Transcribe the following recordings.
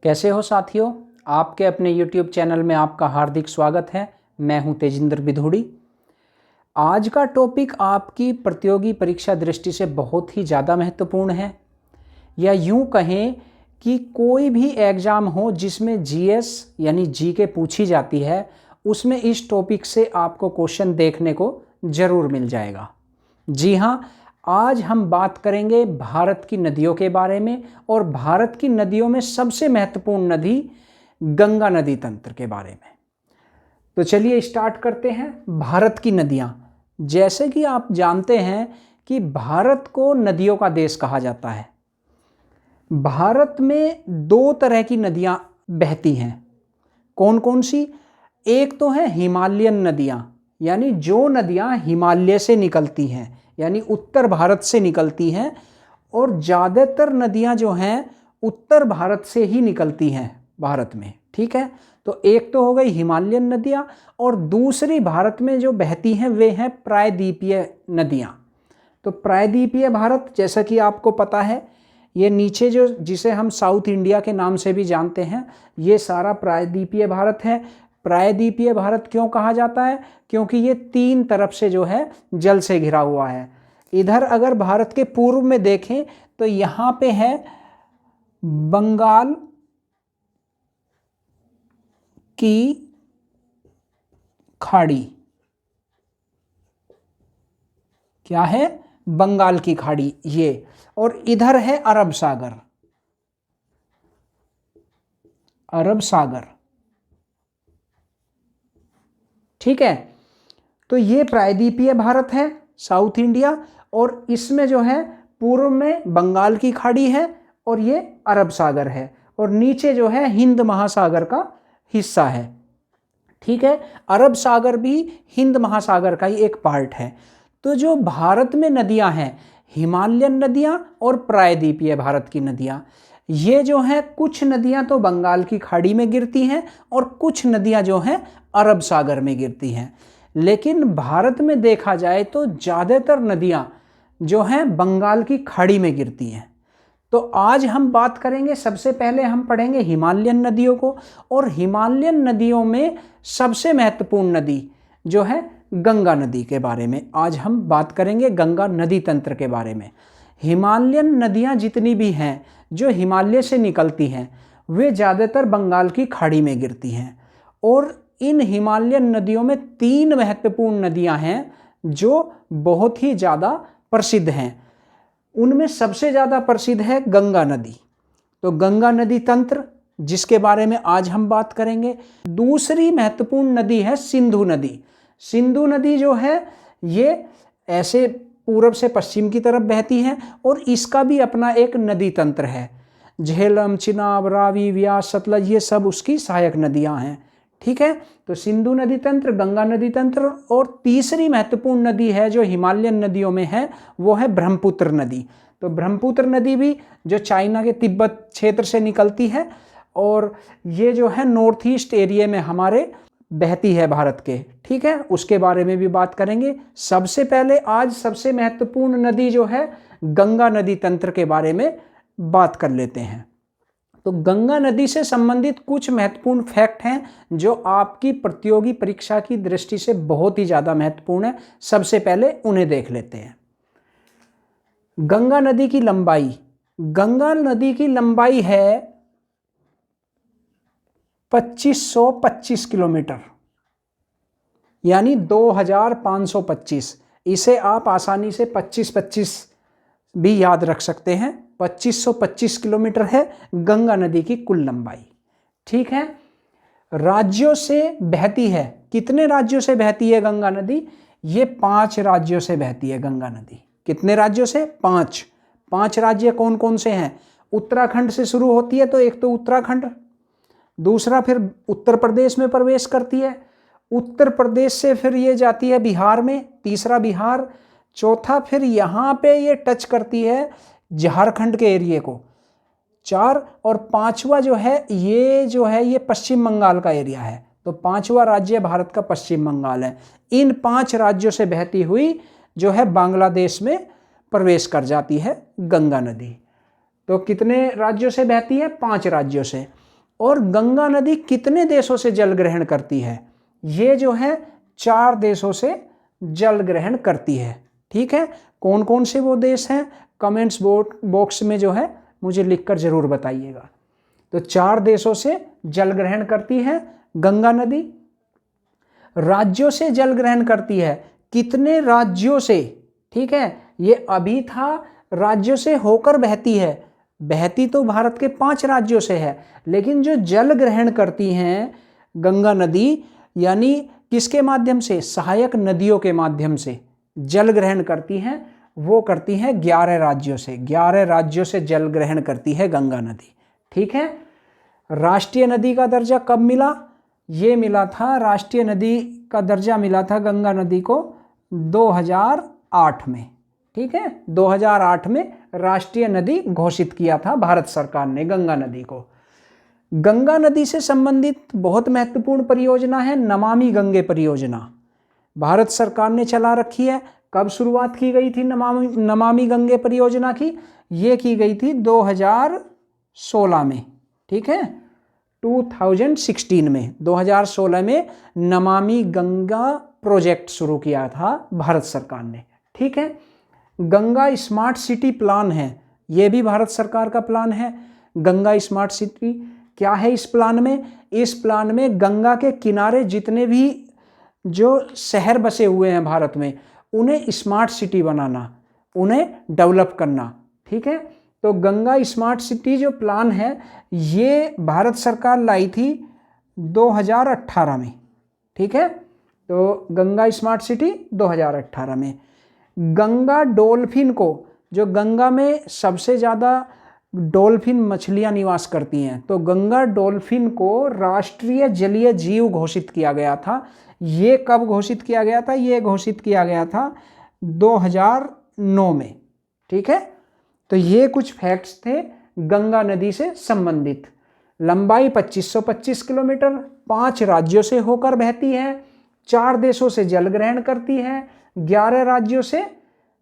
कैसे हो साथियों। आपके अपने YouTube चैनल में आपका हार्दिक स्वागत है। मैं हूं तेजिंदर बिधूड़ी। आज का टॉपिक आपकी प्रतियोगी परीक्षा दृष्टि से बहुत ही ज़्यादा महत्वपूर्ण है, या यूं कहें कि कोई भी एग्ज़ाम हो जिसमें जीएस यानी जीके पूछी जाती है, उसमें इस टॉपिक से आपको क्वेश्चन देखने को ज़रूर मिल जाएगा। जी हाँ, आज हम बात करेंगे भारत की नदियों के बारे में, और भारत की नदियों में सबसे महत्वपूर्ण नदी गंगा नदी तंत्र के बारे में। तो चलिए स्टार्ट करते हैं। भारत की नदियाँ, जैसे कि आप जानते हैं कि भारत को नदियों का देश कहा जाता है। भारत में दो तरह की नदियाँ बहती हैं। कौन कौन सी? एक तो है हिमालयन नदियाँ, यानी जो नदियाँ हिमालय से निकलती हैं, यानी उत्तर भारत से निकलती हैं, और ज़्यादातर नदियाँ जो हैं उत्तर भारत से ही निकलती हैं भारत में। ठीक है, तो एक तो हो गई हिमालयन नदियाँ, और दूसरी भारत में जो बहती हैं वे हैं प्रायद्वीपीय नदियाँ। तो प्रायद्वीपीय भारत, जैसा कि आपको पता है, ये नीचे जो जिसे हम साउथ इंडिया के नाम से भी जानते हैं, ये सारा प्रायद्वीपीय भारत है। प्रायद्वीपीय भारत क्यों कहा जाता है? क्योंकि ये तीन तरफ से जो है जल से घिरा हुआ है। इधर अगर भारत के पूर्व में देखें तो यहाँ पे है बंगाल की खाड़ी। क्या है? बंगाल की खाड़ी ये। और इधर है अरब सागर। अरब सागर, ठीक है। तो ये प्रायद्वीपीय भारत है, साउथ इंडिया, और इसमें जो है पूर्व में बंगाल की खाड़ी है और ये अरब सागर है, और नीचे जो है हिंद महासागर का हिस्सा है। ठीक है, अरब सागर भी हिंद महासागर का ही एक पार्ट है। तो जो भारत में नदियां हैं, हिमालयन नदियां और प्रायद्वीपीय भारत की नदियां, ये जो हैं कुछ नदियां तो बंगाल की खाड़ी में गिरती हैं और कुछ नदियां जो हैं अरब सागर में गिरती हैं। लेकिन भारत में देखा जाए तो ज़्यादातर नदियां जो हैं बंगाल की खाड़ी में गिरती हैं। तो आज हम बात करेंगे, सबसे पहले हम पढ़ेंगे हिमालयन नदियों को, और हिमालयन नदियों में सबसे महत्वपूर्ण नदी जो है गंगा नदी के बारे में आज हम बात करेंगे, गंगा नदी तंत्र के बारे में। हिमालयन नदियां जितनी भी हैं जो हिमालय से निकलती हैं, वे ज़्यादातर बंगाल की खाड़ी में गिरती हैं। और इन हिमालयन नदियों में तीन महत्वपूर्ण नदियां हैं जो बहुत ही ज़्यादा प्रसिद्ध हैं। उनमें सबसे ज़्यादा प्रसिद्ध है गंगा नदी। तो गंगा नदी तंत्र, जिसके बारे में आज हम बात करेंगे। दूसरी महत्वपूर्ण नदी है सिंधु नदी। सिंधु नदी जो है ये ऐसे पूरब से पश्चिम की तरफ बहती है, और इसका भी अपना एक नदी तंत्र है। झेलम, चिनाब, रावी, व्यास, सतलज, ये सब उसकी सहायक नदियां हैं। ठीक है, तो सिंधु नदी तंत्र, गंगा नदी तंत्र, और तीसरी महत्वपूर्ण नदी है जो हिमालयन नदियों में है, वो है ब्रह्मपुत्र नदी। तो ब्रह्मपुत्र नदी भी जो चाइना के तिब्बत क्षेत्र से निकलती है, और ये जो है नॉर्थ ईस्ट एरिया में हमारे बहती है भारत के। ठीक है, उसके बारे में भी बात करेंगे। सबसे पहले आज सबसे महत्वपूर्ण नदी जो है गंगा नदी तंत्र के बारे में बात कर लेते हैं। तो गंगा नदी से संबंधित कुछ महत्वपूर्ण फैक्ट हैं जो आपकी प्रतियोगी परीक्षा की दृष्टि से बहुत ही ज़्यादा महत्वपूर्ण है। सबसे पहले उन्हें देख लेते हैं। गंगा नदी की लंबाई, गंगा नदी की लंबाई है 2525 किलोमीटर, यानी 2525। इसे आप आसानी से 25-25 भी याद रख सकते हैं। 2525 किलोमीटर है गंगा नदी की कुल लंबाई। ठीक है, राज्यों से बहती है। कितने राज्यों से बहती है गंगा नदी? ये 5 राज्यों से बहती है गंगा नदी। कितने राज्यों से? 5। 5 राज्य कौन कौन से हैं? उत्तराखंड से शुरू होती है, तो एक तो उत्तराखंड, दूसरा फिर उत्तर प्रदेश में प्रवेश करती है, उत्तर प्रदेश से फिर ये जाती है बिहार में, तीसरा बिहार, चौथा फिर यहाँ पे ये टच करती है झारखंड के एरिए को, 4, और 5वां जो है ये पश्चिम बंगाल का एरिया है। तो 5वां राज्य भारत का पश्चिम बंगाल है। इन 5 राज्यों से बहती हुई जो है बांग्लादेश में प्रवेश कर जाती है गंगा नदी। तो कितने राज्यों से बहती है? 5 राज्यों से। और गंगा नदी कितने देशों से जल ग्रहण करती है? ये जो है 4 देशों से जल ग्रहण करती है। ठीक है, कौन कौन से वो देश हैं कमेंट्स बॉक्स में जो है मुझे लिखकर जरूर बताइएगा। तो 4 देशों से जल ग्रहण करती है गंगा नदी। राज्यों से जल ग्रहण करती है, कितने राज्यों से? ठीक है, ये अभी था राज्यों से होकर बहती है, बहती तो भारत के 5 राज्यों से है, लेकिन जो जल ग्रहण करती हैं गंगा नदी, यानी किसके माध्यम से? सहायक नदियों के माध्यम से जल ग्रहण करती हैं, वो करती हैं 11 राज्यों से। 11 राज्यों से जल ग्रहण करती है गंगा नदी। ठीक है, राष्ट्रीय नदी का दर्जा कब मिला? ये मिला था, राष्ट्रीय नदी का दर्जा मिला था गंगा नदी को 2008 में। ठीक है, 2008 में राष्ट्रीय नदी घोषित किया था भारत सरकार ने गंगा नदी को। गंगा नदी से संबंधित बहुत महत्वपूर्ण परियोजना है नमामि गंगे परियोजना, भारत सरकार ने चला रखी है। कब शुरुआत की गई थी नमामि गंगे परियोजना की? ये की गई थी 2016 में। ठीक है, 2016 में, 2016 में नमामि गंगा प्रोजेक्ट शुरू किया था भारत सरकार ने। ठीक है, गंगा स्मार्ट सिटी प्लान है, ये भी भारत सरकार का प्लान है। गंगा स्मार्ट सिटी क्या है इस प्लान में? इस प्लान में गंगा के किनारे जितने भी जो शहर बसे हुए हैं भारत में, उन्हें स्मार्ट सिटी बनाना, उन्हें डेवलप करना। ठीक है, तो गंगा स्मार्ट सिटी जो प्लान है ये भारत सरकार लाई थी 2018 में। ठीक है, तो गंगा स्मार्ट सिटी 2018 में। गंगा डॉल्फिन को, जो गंगा में सबसे ज़्यादा डॉल्फिन मछलियां निवास करती हैं, तो गंगा डॉल्फिन को राष्ट्रीय जलीय जीव घोषित किया गया था। ये कब घोषित किया गया था? ये घोषित किया गया था 2009 में। ठीक है, तो ये कुछ फैक्ट्स थे गंगा नदी से संबंधित। लंबाई 2525 किलोमीटर, 5 राज्यों से होकर बहती है, 4 देशों से जल ग्रहण करती है, 11 राज्यों से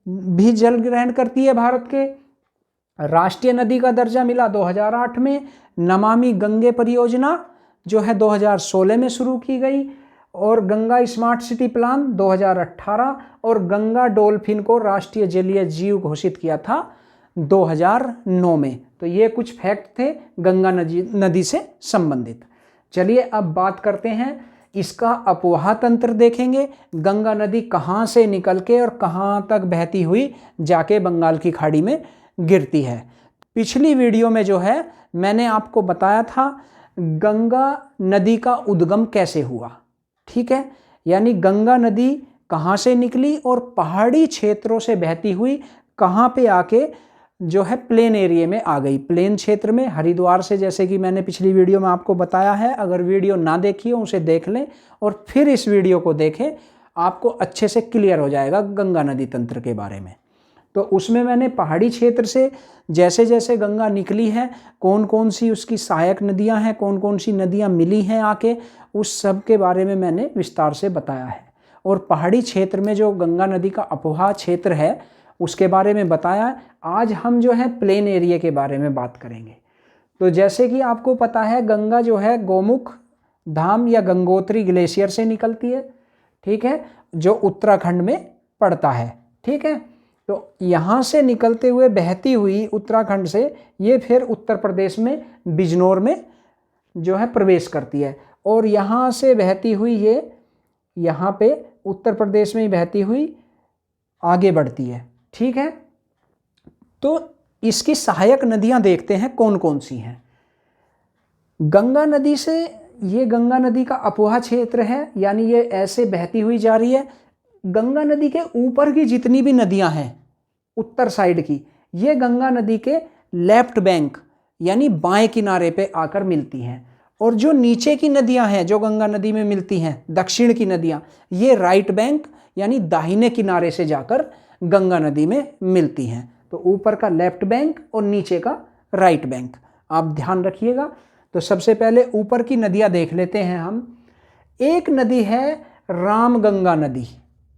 भी जल ग्रहण करती है भारत के। राष्ट्रीय नदी का दर्जा मिला 2008 में। नमामि गंगे परियोजना जो है 2016 में शुरू की गई, और गंगा स्मार्ट सिटी प्लान 2018, और गंगा डॉल्फिन को राष्ट्रीय जलीय जीव घोषित किया था 2009 में। तो ये कुछ फैक्ट थे गंगा नदी से संबंधित। चलिए अब बात करते हैं इसका अपवाह तंत्र देखेंगे। गंगा नदी कहाँ से निकल के और कहाँ तक बहती हुई जाके बंगाल की खाड़ी में गिरती है। पिछली वीडियो में जो है मैंने आपको बताया था गंगा नदी का उद्गम कैसे हुआ। ठीक है, यानी गंगा नदी कहाँ से निकली और पहाड़ी क्षेत्रों से बहती हुई कहाँ पे आके जो है प्लेन एरिया में आ गई। प्लेन क्षेत्र में हरिद्वार से, जैसे कि मैंने पिछली वीडियो में आपको बताया है, अगर वीडियो ना देखी हो उसे देख लें और फिर इस वीडियो को देखें, आपको अच्छे से क्लियर हो जाएगा गंगा नदी तंत्र के बारे में। तो उसमें मैंने पहाड़ी क्षेत्र से जैसे जैसे गंगा निकली है, कौन कौन सी उसकी सहायक नदियां हैं, कौन कौन सी नदियां मिली हैं आके, उस सब के बारे में मैंने विस्तार से बताया है। और पहाड़ी क्षेत्र में जो गंगा नदी का अपवाह क्षेत्र है उसके बारे में बताया। आज हम जो है प्लेन एरिया के बारे में बात करेंगे। तो जैसे कि आपको पता है गंगा जो है गोमुख धाम या गंगोत्री ग्लेशियर से निकलती है। ठीक है, जो उत्तराखंड में पड़ता है। ठीक है, तो यहाँ से निकलते हुए बहती हुई उत्तराखंड से ये फिर उत्तर प्रदेश में बिजनौर में जो है प्रवेश करती है, और यहाँ से बहती हुई ये यहाँ पे उत्तर प्रदेश में ही बहती हुई आगे बढ़ती है। ठीक है, तो इसकी सहायक नदियाँ देखते हैं कौन कौन सी हैं। गंगा नदी से, ये गंगा नदी का अपवाह क्षेत्र है, यानी ये ऐसे बहती हुई जा रही है। गंगा नदी के ऊपर की जितनी भी नदियां हैं उत्तर साइड की, ये गंगा नदी के लेफ्ट बैंक यानी बाएं किनारे पे आकर मिलती हैं, और जो नीचे की नदियां हैं जो गंगा नदी में मिलती हैं, दक्षिण की नदियां, ये राइट बैंक यानी दाहिने किनारे से जाकर गंगा नदी में मिलती हैं। तो ऊपर का लेफ्ट बैंक और नीचे का राइट बैंक, आप ध्यान रखिएगा। तो सबसे पहले ऊपर की नदियां देख लेते हैं हम। एक नदी है रामगंगा नदी,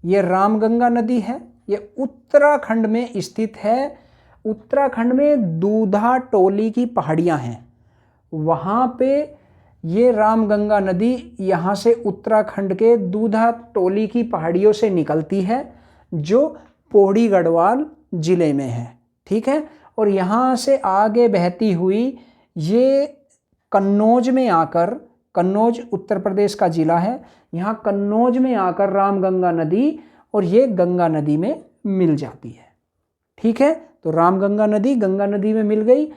ये रामगंगा नदी है, ये उत्तराखंड में स्थित है। उत्तराखंड में दूधा टोली की पहाड़ियां हैं, वहाँ पे ये रामगंगा नदी यहाँ से उत्तराखंड के दूधा टोली की पहाड़ियों से निकलती है, जो पौड़ी गढ़वाल जिले में है। ठीक है, और यहाँ से आगे बहती हुई ये कन्नौज में आकर, कन्नौज उत्तर प्रदेश का जिला है, यहाँ कन्नौज में आकर रामगंगा नदी और ये गंगा नदी में मिल जाती है। ठीक है, तो रामगंगा नदी गंगा नदी में मिल गई।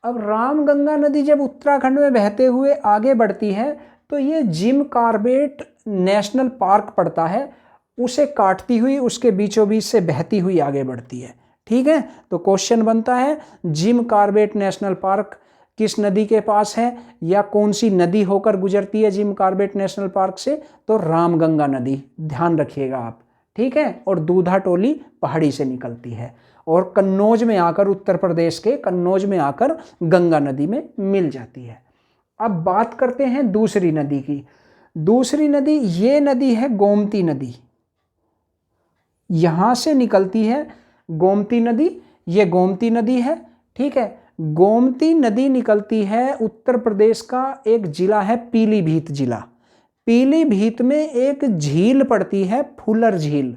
अब रामगंगा नदी जब उत्तराखंड में बहते हुए आगे बढ़ती है तो ये जिम कॉर्बेट नेशनल पार्क पड़ता है, उसे काटती हुई उसके बीचों बीच से बहती हुई आगे बढ़ती है। ठीक है, तो क्वेश्चन बनता है जिम कॉर्बेट नेशनल पार्क किस नदी के पास है, या कौन सी नदी होकर गुजरती है जिम कॉर्बेट नेशनल पार्क से? तो रामगंगा नदी, ध्यान रखिएगा आप। ठीक है, और दूधा टोली पहाड़ी से निकलती है और कन्नौज में आकर, उत्तर प्रदेश के कन्नौज में आकर गंगा नदी में मिल जाती है। अब बात करते हैं दूसरी नदी की। दूसरी नदी, ये नदी है गोमती नदी, यहां से निकलती है गोमती नदी, ये गोमती नदी है। ठीक है, गोमती नदी निकलती है उत्तर प्रदेश का एक जिला है पीलीभीत जिला। पीलीभीत में एक झील पड़ती है, फूलर झील।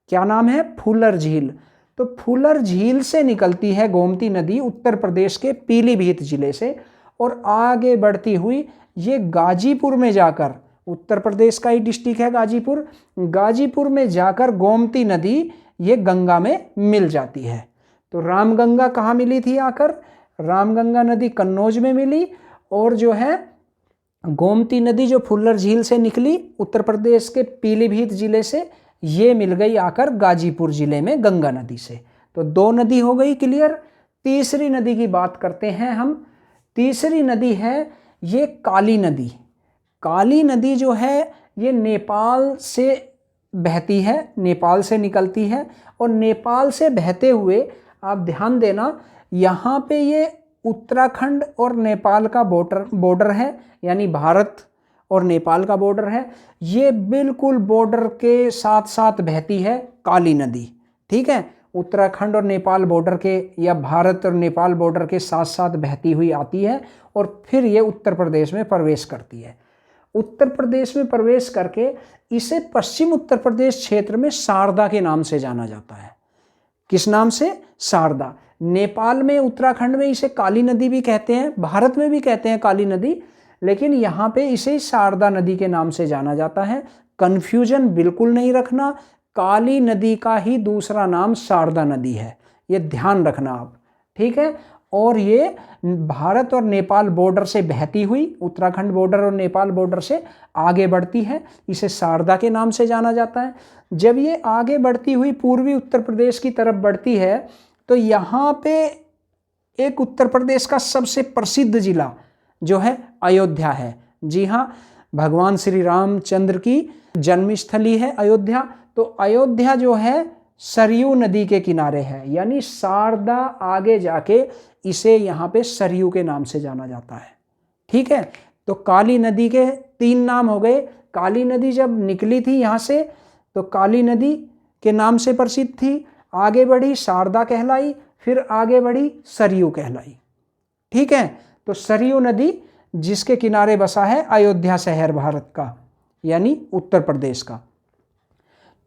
क्या नाम है? फूलर झील। तो फूलर झील से निकलती है गोमती नदी उत्तर प्रदेश के पीलीभीत जिले से, और आगे बढ़ती हुई ये गाजीपुर में जाकर, उत्तर प्रदेश का ही डिस्ट्रिक्ट है गाजीपुर, गाजीपुर में जाकर गोमती नदी ये गंगा में मिल जाती है। तो रामगंगा कहाँ मिली थी आकर? रामगंगा नदी कन्नौज में मिली, और जो है गोमती नदी जो फुल्लर झील से निकली उत्तर प्रदेश के पीलीभीत जिले से, ये मिल गई आकर गाजीपुर जिले में गंगा नदी से। तो दो नदी हो गई क्लियर। तीसरी नदी की बात करते हैं हम। तीसरी नदी है ये काली नदी। काली नदी जो है ये नेपाल से बहती है, नेपाल से निकलती है, और नेपाल से बहते हुए आप ध्यान देना, यहाँ पे ये उत्तराखंड और नेपाल का बॉर्डर है, यानी भारत और नेपाल का बॉर्डर है। ये बिल्कुल बॉर्डर के साथ साथ बहती है काली नदी। ठीक है, उत्तराखंड और नेपाल बॉर्डर के, या भारत और नेपाल बॉर्डर के साथ साथ बहती हुई आती है, और फिर ये उत्तर प्रदेश में प्रवेश करती है। उत्तर प्रदेश में प्रवेश करके इसे पश्चिम उत्तर प्रदेश क्षेत्र में शारदा के नाम से जाना जाता है। किस नाम से? शारदा। नेपाल में, उत्तराखंड में इसे काली नदी भी कहते हैं, भारत में भी कहते हैं काली नदी, लेकिन यहाँ पे इसे शारदा नदी के नाम से जाना जाता है। कन्फ्यूजन बिल्कुल नहीं रखना, काली नदी का ही दूसरा नाम शारदा नदी है, ये ध्यान रखना आप। ठीक है, और ये भारत और नेपाल बॉर्डर से बहती हुई, उत्तराखंड बॉर्डर और नेपाल बॉर्डर से आगे बढ़ती है, इसे शारदा के नाम से जाना जाता है। जब ये आगे बढ़ती हुई पूर्वी उत्तर प्रदेश की तरफ बढ़ती है तो यहाँ पे एक उत्तर प्रदेश का सबसे प्रसिद्ध जिला जो है अयोध्या है। जी हाँ, भगवान श्री रामचंद्र की जन्मस्थली है अयोध्या। तो अयोध्या जो है सरयू नदी के किनारे है, यानी शारदा आगे जाके इसे यहाँ पे सरयू के नाम से जाना जाता है। ठीक है, तो काली नदी के तीन नाम हो गए। काली नदी जब निकली थी यहाँ से तो काली नदी के नाम से प्रसिद्ध थी, आगे बढ़ी शारदा कहलाई, फिर आगे बढ़ी सरयू कहलाई। ठीक है, तो सरयू नदी जिसके किनारे बसा है अयोध्या शहर भारत का, यानी उत्तर प्रदेश का।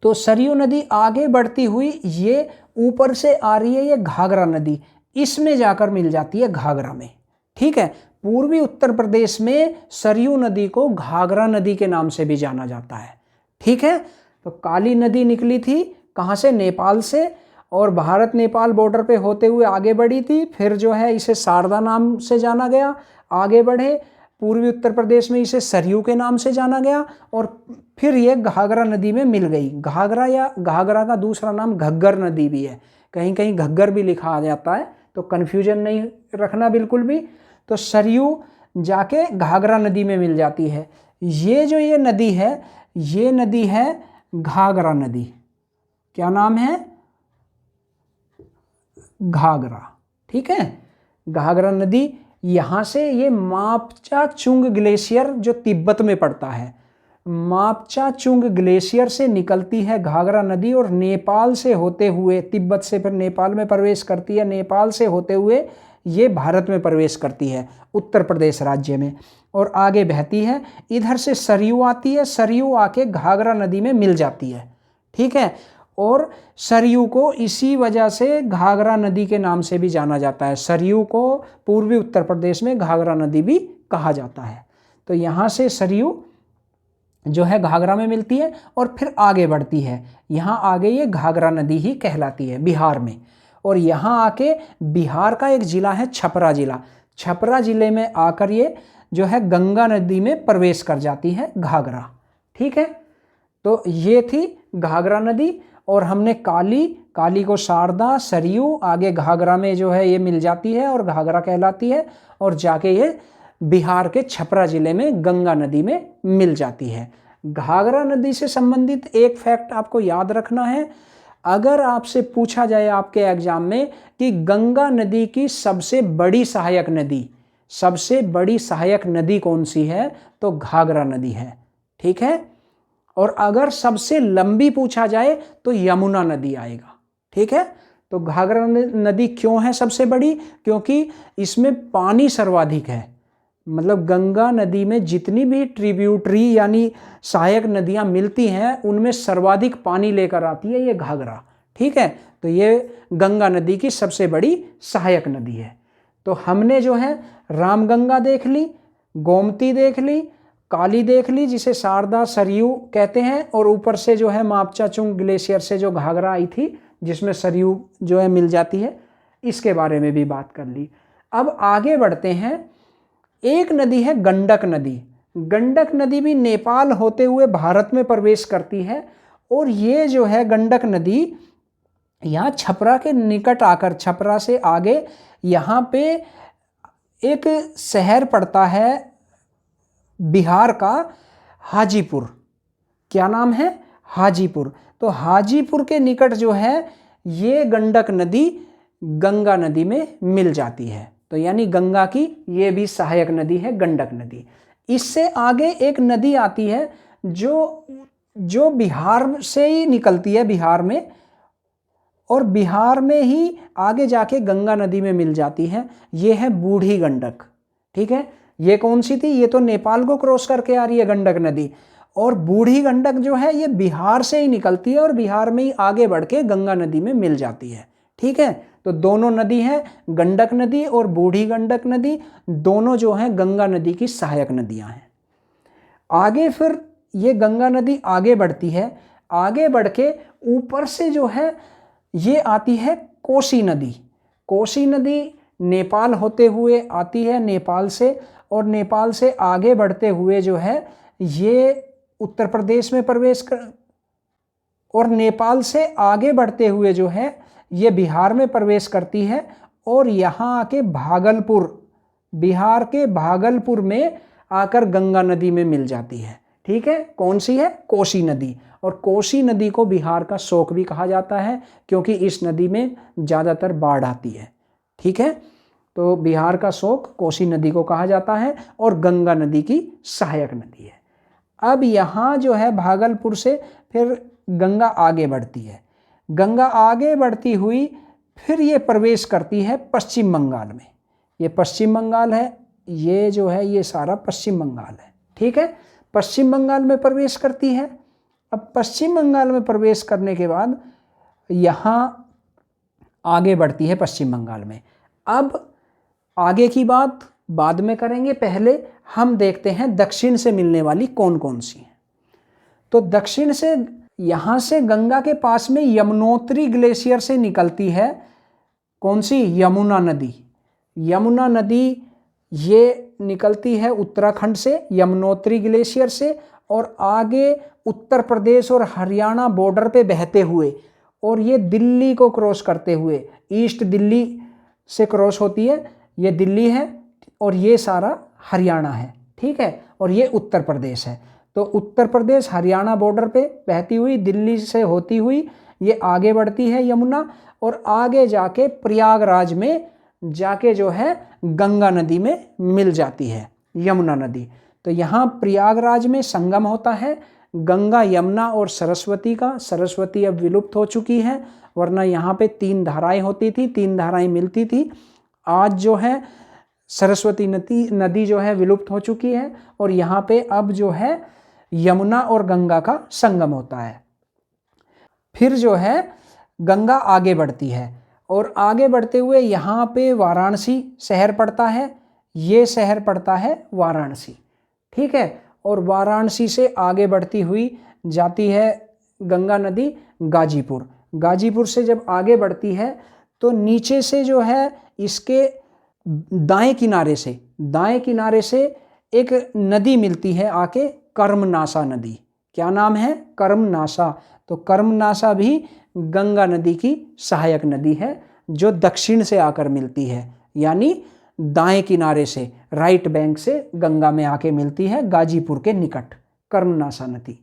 तो सरयू नदी आगे बढ़ती हुई ये ऊपर से आ रही है, ये घाघरा नदी, इसमें जाकर मिल जाती है घाघरा में। ठीक है, पूर्वी उत्तर प्रदेश में सरयू नदी को घाघरा नदी के नाम से भी जाना जाता है। ठीक है, तो काली नदी निकली थी कहाँ से? नेपाल से, और भारत नेपाल बॉर्डर पे होते हुए आगे बढ़ी थी, फिर जो है इसे शारदा नाम से जाना गया, आगे बढ़े पूर्वी उत्तर प्रदेश में इसे सरयू के नाम से जाना गया, और फिर ये घाघरा नदी में मिल गई। घाघरा या घाघरा का दूसरा नाम घग्गर नदी भी है, कहीं कहीं घग्गर भी लिखा आ जाता है, तो कन्फ्यूजन नहीं रखना बिल्कुल भी। तो सरयू जाके घाघरा नदी में मिल जाती है। ये जो ये नदी है, ये नदी है घाघरा नदी। क्या नाम है? घाघरा। ठीक है, घाघरा नदी, यहाँ से ये मापचा चुंग ग्लेशियर जो तिब्बत में पड़ता है, मापचा चुंग ग्लेशियर से निकलती है घाघरा नदी, और नेपाल से होते हुए, तिब्बत से फिर नेपाल में प्रवेश करती है, नेपाल से होते हुए ये भारत में प्रवेश करती है उत्तर प्रदेश राज्य में और आगे बहती है। इधर से सरयू आती है, सरयू आके घाघरा नदी में मिल जाती है, ठीक है। और सरयू को इसी वजह से घाघरा नदी के नाम से भी जाना जाता है। सरयू को पूर्वी उत्तर प्रदेश में घाघरा नदी भी कहा जाता है। तो यहाँ से सरयू जो है घाघरा में मिलती है और फिर आगे बढ़ती है। यहाँ आगे ये घाघरा नदी ही कहलाती है बिहार में। और यहाँ आके बिहार का एक ज़िला है छपरा ज़िला, छपरा ज़िले में आकर ये जो है गंगा नदी में प्रवेश कर जाती है घाघरा, ठीक है। तो ये थी घाघरा नदी। और हमने काली को शारदा, सरयू, आगे घाघरा में जो है ये मिल जाती है और घाघरा कहलाती है और जाके ये बिहार के छपरा ज़िले में गंगा नदी में मिल जाती है। घाघरा नदी से संबंधित एक फैक्ट आपको याद रखना है। अगर आपसे पूछा जाए आपके एग्जाम में कि गंगा नदी की सबसे बड़ी सहायक नदी कौन सी है, तो घाघरा नदी है, ठीक है। और अगर सबसे लंबी पूछा जाए तो यमुना नदी आएगा, ठीक है। तो घाघरा नदी क्यों है सबसे बड़ी? क्योंकि इसमें पानी सर्वाधिक है। मतलब गंगा नदी में जितनी भी ट्रिब्यूटरी यानी सहायक नदियां मिलती हैं उनमें सर्वाधिक पानी लेकर आती है ये घाघरा, ठीक है। तो ये गंगा नदी की सबसे बड़ी सहायक नदी है। तो हमने जो है रामगंगा देख ली, गोमती देख ली, काली देख ली जिसे शारदा, सरयू कहते हैं, और ऊपर से जो है मापचाचुंग ग्लेशियर से जो घाघरा आई थी जिसमें सरयू जो है मिल जाती है, इसके बारे में भी बात कर ली। अब आगे बढ़ते हैं। एक नदी है गंडक नदी। गंडक नदी भी नेपाल होते हुए भारत में प्रवेश करती है और ये जो है गंडक नदी यहाँ छपरा के निकट आकर, छपरा से आगे यहाँ पे एक शहर पड़ता है बिहार का, हाजीपुर। क्या नाम है? हाजीपुर। तो हाजीपुर के निकट जो है ये गंडक नदी गंगा नदी में मिल जाती है। तो यानी गंगा की ये भी सहायक नदी है गंडक नदी। इससे आगे एक नदी आती है जो बिहार से ही निकलती है, बिहार में, और बिहार में ही आगे जाके गंगा नदी में मिल जाती है। ये है बूढ़ी गंडक, ठीक है। ये कौन सी थी? ये तो नेपाल को क्रॉस करके आ रही है गंडक नदी, और बूढ़ी गंडक जो है ये बिहार से ही निकलती है और बिहार में ही आगे बढ़ के गंगा नदी में मिल जाती है, ठीक है। तो दोनों नदी हैं, गंडक नदी और बूढ़ी गंडक नदी, दोनों जो हैं गंगा नदी की सहायक नदियां हैं। आगे फिर ये गंगा नदी आगे बढ़ती है, आगे बढ़ के ऊपर से जो है ये आती है कोसी नदी। कोसी नदी नेपाल होते हुए आती है, नेपाल से, और नेपाल से आगे बढ़ते हुए जो है ये उत्तर प्रदेश में प्रवेश कर, और नेपाल से आगे बढ़ते हुए जो है ये बिहार में प्रवेश करती है और यहाँ आके भागलपुर, बिहार के भागलपुर में आकर गंगा नदी में मिल जाती है, ठीक है। कौन सी है? कोसी नदी। और कोसी नदी को बिहार का शोक भी कहा जाता है क्योंकि इस नदी में ज़्यादातर बाढ़ आती है, ठीक है। तो बिहार का शोक कोसी नदी को कहा जाता है और गंगा नदी की सहायक नदी है। अब यहाँ जो है भागलपुर से फिर गंगा आगे बढ़ती है। गंगा आगे बढ़ती हुई फिर ये प्रवेश करती है पश्चिम बंगाल में। ये पश्चिम बंगाल है, ये जो है ये सारा पश्चिम बंगाल है, ठीक है। पश्चिम बंगाल में प्रवेश करती है। अब पश्चिम बंगाल में प्रवेश करने के बाद यहाँ आगे बढ़ती है पश्चिम बंगाल में। अब आगे की बात बाद में करेंगे, पहले हम देखते हैं दक्षिण से मिलने वाली कौन कौन सी हैं। तो दक्षिण से यहाँ से गंगा के पास में यमुनोत्री ग्लेशियर से निकलती है कौन सी? यमुना नदी। यमुना नदी ये निकलती है उत्तराखंड से यमुनोत्री ग्लेशियर से और आगे उत्तर प्रदेश और हरियाणा बॉर्डर पे बहते हुए, और ये दिल्ली को क्रॉस करते हुए, ईस्ट दिल्ली से क्रॉस होती है, ये दिल्ली है और ये सारा हरियाणा है, ठीक है। और ये उत्तर प्रदेश है। तो उत्तर प्रदेश हरियाणा बॉर्डर पे बहती हुई दिल्ली से होती हुई ये आगे बढ़ती है यमुना, और आगे जाके प्रयागराज में जाके जो है गंगा नदी में मिल जाती है यमुना नदी। तो यहाँ प्रयागराज में संगम होता है गंगा, यमुना और सरस्वती का। सरस्वती अब विलुप्त हो चुकी है, वरना यहाँ पे 3 धाराएं होती थी, 3 धाराएं मिलती थी। आज जो है सरस्वती नदी जो है विलुप्त हो चुकी है और यहाँ पे अब जो है यमुना और गंगा का संगम होता है। फिर जो है गंगा आगे बढ़ती है और आगे बढ़ते हुए यहाँ पे वाराणसी शहर पड़ता है, ये शहर पड़ता है वाराणसी, ठीक है। और वाराणसी से आगे बढ़ती हुई जाती है गंगा नदी गाजीपुर। गाजीपुर से जब आगे बढ़ती है तो नीचे से जो है इसके दाएं किनारे से एक नदी मिलती है आके, कर्मनासा नदी। क्या नाम है? कर्मनासा। तो कर्मनासा भी गंगा नदी की सहायक नदी है जो दक्षिण से आकर मिलती है, यानी दाएं किनारे से, राइट बैंक से गंगा में आके मिलती है गाजीपुर के निकट, कर्मनासा नदी।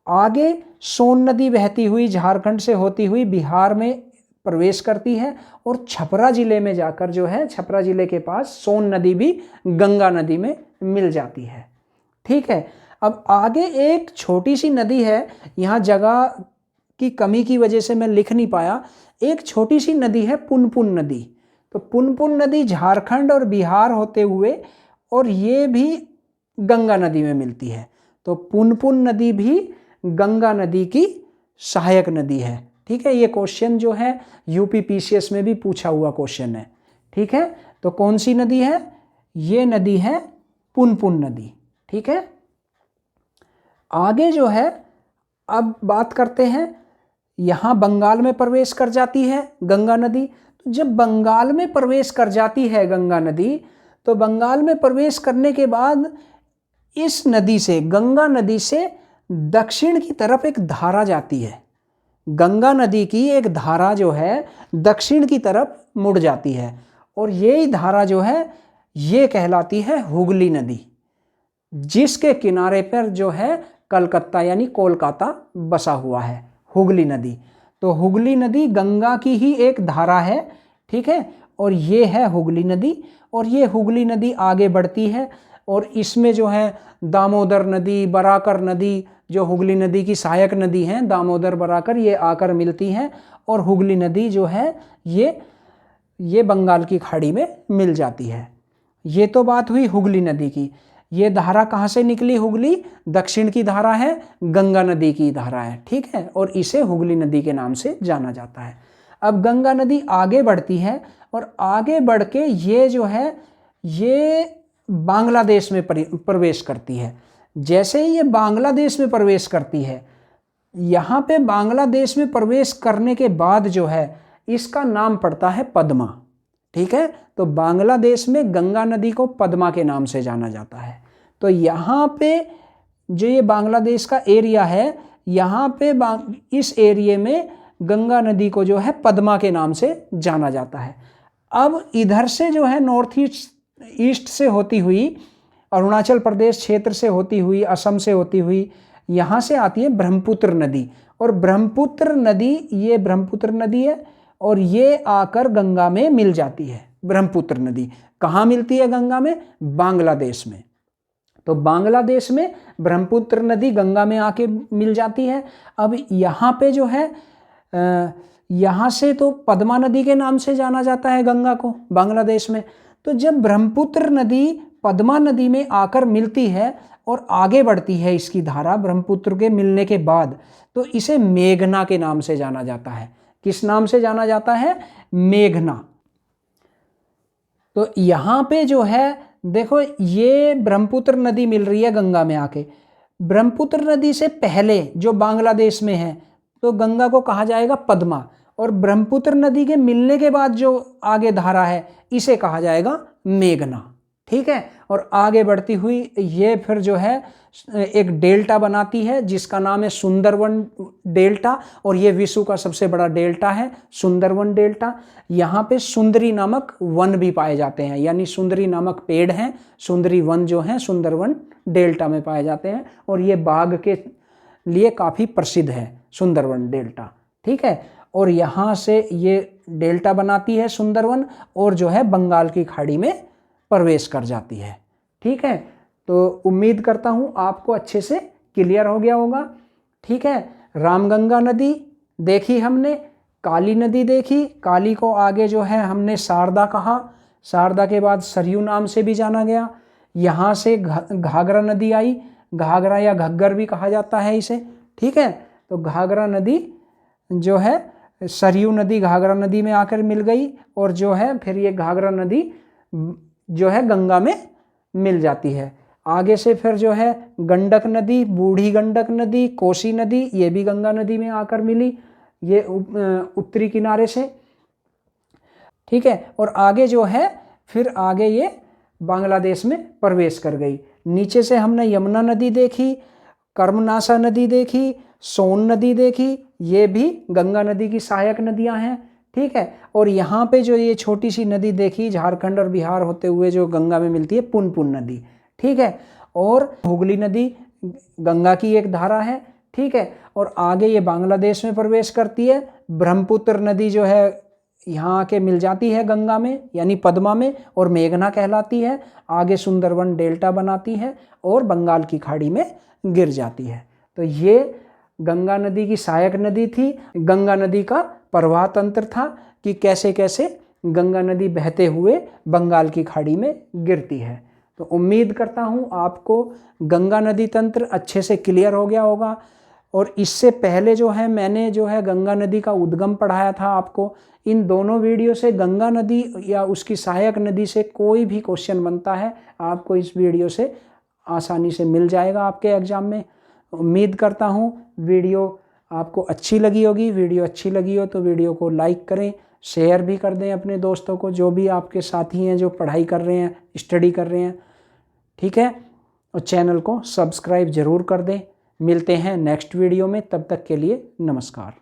आगे सोन नदी बहती हुई झारखंड से होती हुई बिहार में प्रवेश करती है और छपरा जिले में जाकर जो है, छपरा जिले के पास सोन नदी भी गंगा नदी में मिल जाती है, ठीक है। अब आगे एक छोटी सी नदी है, यहाँ जगह की कमी की वजह से मैं लिख नहीं पाया, एक छोटी सी नदी है पुनपुन नदी। तो पुनपुन नदी झारखंड और बिहार होते हुए और ये भी गंगा नदी में मिलती है। तो पुनपुन नदी भी गंगा नदी की सहायक नदी है, ठीक है। ये क्वेश्चन जो है यूपी पीसीएस में भी पूछा हुआ क्वेश्चन है, ठीक है। तो कौन सी नदी है? ये नदी है पुनपुन नदी, ठीक है। आगे जो है अब बात करते हैं, यहाँ बंगाल में प्रवेश कर जाती है गंगा नदी। तो जब बंगाल में प्रवेश कर जाती है गंगा नदी, तो बंगाल में प्रवेश करने के बाद इस नदी से, गंगा नदी से दक्षिण की तरफ एक धारा जाती है। गंगा नदी की एक धारा जो है दक्षिण की तरफ मुड़ जाती है और यही धारा जो है ये कहलाती है हुगली नदी, जिसके किनारे पर जो है कलकत्ता यानी कोलकाता बसा हुआ है, हुगली नदी। तो हुगली नदी गंगा की ही एक धारा है, ठीक है। और ये है हुगली नदी और ये हुगली नदी आगे बढ़ती है और इसमें जो है दामोदर नदी, बराकर नदी, जो हुगली नदी की सहायक नदी हैं, दामोदर, बराकर, ये आकर मिलती हैं और हुगली नदी जो है ये बंगाल की खाड़ी में मिल जाती है। ये तो बात हुई हुगली नदी की। ये धारा कहाँ से निकली? हुगली दक्षिण की धारा है, गंगा नदी की धारा है, ठीक है। और इसे हुगली नदी के नाम से जाना जाता है। अब गंगा नदी आगे बढ़ती है और आगे बढ़ के ये जो है ये बांग्लादेश में प्रवेश करती है। जैसे ही ये बांग्लादेश में प्रवेश करती है, यहाँ पे बांग्लादेश में प्रवेश करने के बाद जो है इसका नाम पड़ता है पद्मा, ठीक है। तो बांग्लादेश में गंगा नदी को पद्मा के नाम से जाना जाता है। तो यहाँ पे जो ये बांग्लादेश का एरिया है, यहाँ पे इस एरिया में गंगा नदी को जो है पद्मा के नाम से जाना जाता है। अब इधर से जो है नॉर्थ ईस्ट से होती हुई, अरुणाचल प्रदेश क्षेत्र से होती हुई, असम से होती हुई, यहाँ से आती है ब्रह्मपुत्र नदी। और ब्रह्मपुत्र नदी, ये ब्रह्मपुत्र नदी है और ये आकर गंगा में मिल जाती है। ब्रह्मपुत्र नदी कहाँ मिलती है? गंगा में, बांग्लादेश में। तो बांग्लादेश में ब्रह्मपुत्र नदी गंगा में आके मिल जाती है। अब यहाँ पे जो है यहाँ से तो पद्मा नदी के नाम से जाना जाता है गंगा को बांग्लादेश में। तो जब ब्रह्मपुत्र नदी पद्मा नदी में आकर मिलती है और आगे बढ़ती है इसकी धारा ब्रह्मपुत्र के मिलने के बाद, तो इसे मेघना के नाम से जाना जाता है। किस नाम से जाना जाता है? मेघना। तो यहाँ पे जो है देखो, ये ब्रह्मपुत्र नदी मिल रही है गंगा में आके। ब्रह्मपुत्र नदी से पहले जो बांग्लादेश में है तो गंगा को कहा जाएगा पद्मा, और ब्रह्मपुत्र नदी के मिलने के बाद जो आगे धारा है इसे कहा जाएगा मेघना, ठीक है। और आगे बढ़ती हुई ये फिर जो है एक डेल्टा बनाती है जिसका नाम है सुंदरवन डेल्टा, और ये विश्व का सबसे बड़ा डेल्टा है सुंदरवन डेल्टा। यहाँ पे सुंदरी नामक वन भी पाए जाते हैं, यानी सुंदरी नामक पेड़ हैं, सुंदरी वन जो है सुंदरवन डेल्टा में पाए जाते हैं, और ये बाघ के लिए काफ़ी प्रसिद्ध है सुंदरवन डेल्टा, ठीक है। और यहाँ से ये डेल्टा बनाती है सुंदरवन और जो है बंगाल की खाड़ी में प्रवेश कर जाती है, ठीक है। तो उम्मीद करता हूँ आपको अच्छे से क्लियर हो गया होगा, ठीक है। रामगंगा नदी देखी हमने, काली नदी देखी, काली को आगे जो है हमने शारदा कहा, शारदा के बाद सरयू नाम से भी जाना गया। यहाँ से घाघरा नदी आई, घाघरा या घग्गर भी कहा जाता है इसे, ठीक है। तो घाघरा नदी जो है सरयू नदी घाघरा नदी में आकर मिल गई, और जो है फिर ये घाघरा नदी जो है गंगा में मिल जाती है। आगे से फिर जो है गंडक नदी, बूढ़ी गंडक नदी, कोसी नदी, ये भी गंगा नदी में आकर मिली, ये उत्तरी किनारे से, ठीक है। और आगे जो है फिर आगे ये बांग्लादेश में प्रवेश कर गई। नीचे से हमने यमुना नदी देखी, कर्मनाशा नदी देखी, सोन नदी देखी, ये भी गंगा नदी की सहायक नदियां हैं, ठीक है। और यहाँ पे जो ये छोटी सी नदी देखी झारखंड और बिहार होते हुए जो गंगा में मिलती है, पुनपुन नदी, ठीक है। और हुगली नदी गंगा की एक धारा है, ठीक है। और आगे ये बांग्लादेश में प्रवेश करती है। ब्रह्मपुत्र नदी जो है यहाँ आके मिल जाती है गंगा में, यानी पद्मा में, और मेघना कहलाती है। आगे सुंदरवन डेल्टा बनाती है और बंगाल की खाड़ी में गिर जाती है। तो ये गंगा नदी की सहायक नदी थी। गंगा नदी का प्रवाह तंत्र था कि कैसे कैसे गंगा नदी बहते हुए बंगाल की खाड़ी में गिरती है। तो उम्मीद करता हूँ आपको गंगा नदी तंत्र अच्छे से क्लियर हो गया होगा। और इससे पहले जो है मैंने जो है गंगा नदी का उद्गम पढ़ाया था आपको। इन दोनों वीडियो से गंगा नदी या उसकी सहायक नदी से कोई भी क्वेश्चन बनता है आपको इस वीडियो से आसानी से मिल जाएगा आपके एग्जाम में। उम्मीद करता हूँ वीडियो आपको अच्छी लगी होगी। वीडियो अच्छी लगी हो तो वीडियो को लाइक करें, शेयर भी कर दें अपने दोस्तों को, जो भी आपके साथी हैं जो पढ़ाई कर रहे हैं, स्टडी कर रहे हैं, ठीक है। और चैनल को सब्सक्राइब ज़रूर कर दें। मिलते हैं नेक्स्ट वीडियो में, तब तक के लिए नमस्कार।